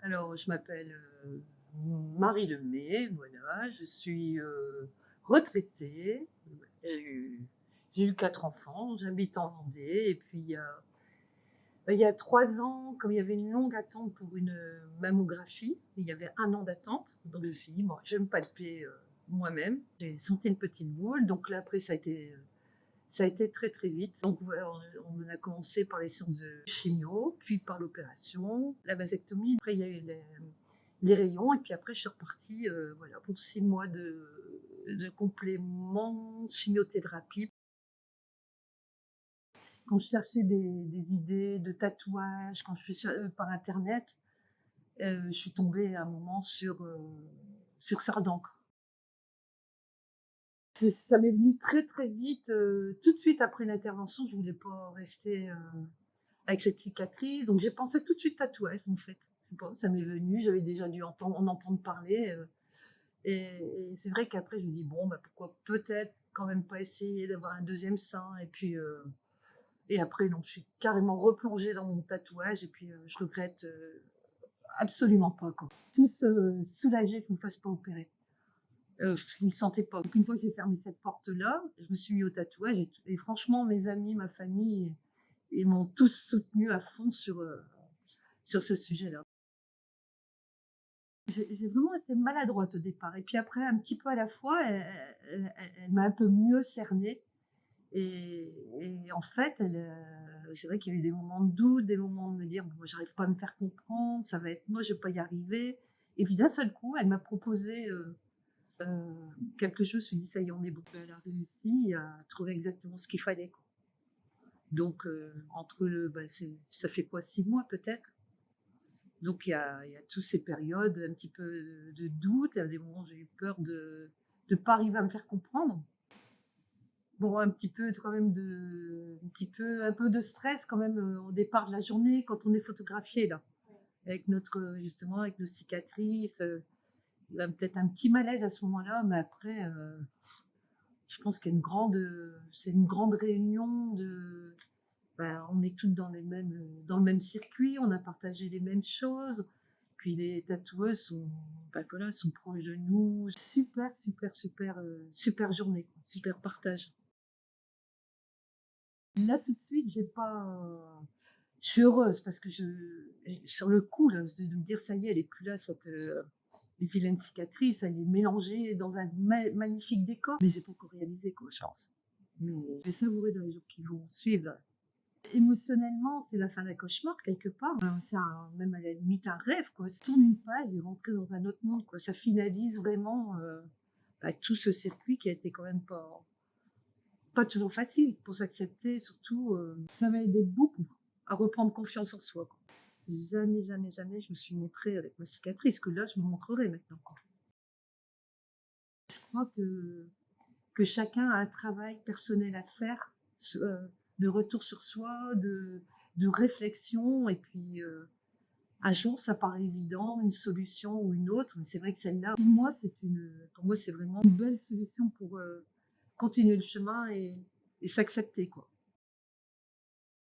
Alors, je m'appelle, Marie Lemay, voilà, je suis, retraitée. J'ai eu j'ai eu 4 enfants, j'habite en Vendée et puis il y a 3 ans, comme il y avait une longue attente pour une, mammographie, il y avait 1 an d'attente, donc je me suis dit: «Bon, je vais me palper, moi-même». J'ai senti une petite boule, donc là après ça a été très, très vite. Donc voilà, on a commencé par les séances de chimio, puis par l'opération, la vasectomie. Après, il y a eu les rayons et puis après, je suis repartie, voilà, pour 6 mois de compléments chimiothérapie. Quand je cherchais des idées de tatouages, quand je suis sur par internet, je suis tombée à un moment sur Sardanque. Ça m'est venu très, très vite, tout de suite après l'intervention, je voulais pas rester, avec cette cicatrice, donc j'ai pensé tout de suite tatouage, en fait. Je sais pas, ça m'est venu, j'avais déjà dû en entendre parler, et c'est vrai qu'après je me dis: «Bon, bah, pourquoi peut-être quand même pas essayer d'avoir un deuxième sein?» Et puis, et après donc je suis carrément replongée dans mon tatouage et puis, je regrette, absolument pas, quoi. Tous, soulagés que je me fasse pas opérer. Je ne le sentais pas. Donc une fois que j'ai fermé cette porte-là, je me suis mis au tatouage et franchement mes amis, ma famille, ils m'ont tous soutenue à fond sur ce sujet-là. J'ai vraiment été maladroite au départ et puis après un petit peu à la fois, elle m'a un peu mieux cernée et en fait, c'est vrai qu'il y a eu des moments de doute, des moments de me dire: «Bon, j'arrive pas à me faire comprendre, ça va être moi, je vais pas y arriver» et puis d'un seul coup, elle m'a proposé, heu, quelque chose, je me suis dit: «Ça y est, on est bon». Elle a réussi à trouver exactement ce qu'il fallait, quoi. Donc entre le bah, ça fait quoi? 6 mois peut-être? Donc il y a toutes ces périodes un petit peu de doute, il y a des moments où j'ai eu peur de pas arriver à me faire comprendre. Bon, un petit peu quand même un peu de stress quand même, au départ de la journée quand on est photographié là, avec notre, justement avec nos cicatrices, il y a peut-être un petit malaise à ce moment-là, mais après, je pense qu'il y a c'est une grande réunion de bah, on est toutes dans le même circuit, on a partagé les mêmes choses. Puis les tatoueuses sont, bah, voilà, sont proches de nous. Super, super, super, super journée, quoi, super partage. Là, tout de suite, j'ai pas je suis heureuse parce que sur le coup, là, de me dire: «Ça y est, elle est plus là cette, vilaine cicatrice, elle est mélangée dans un magnifique décor». Mais j'ai pas encore réalisé, quoi, je pense. Mais je vais savourer dans les jours qui vont suivre, là. Émotionnellement, c'est la fin d'un cauchemar quelque part. C'est même à la limite un rêve, quoi. Se tourne une page et rentrer dans un autre monde, quoi. Ça finalise vraiment, bah, tout ce circuit qui a été quand même pas toujours facile pour s'accepter, surtout, ça m'a aidé beaucoup à reprendre confiance en soi, quoi. Jamais, jamais, jamais je me suis montrée avec ma cicatrice, que là je me montrerai maintenant, quoi. Je crois que chacun a un travail personnel à faire, de retour sur soi, de réflexion et puis, un jour ça paraît évident, une solution ou une autre, mais c'est vrai que celle-là, pour moi c'est vraiment une belle solution pour, continuer le chemin et s'accepter, quoi.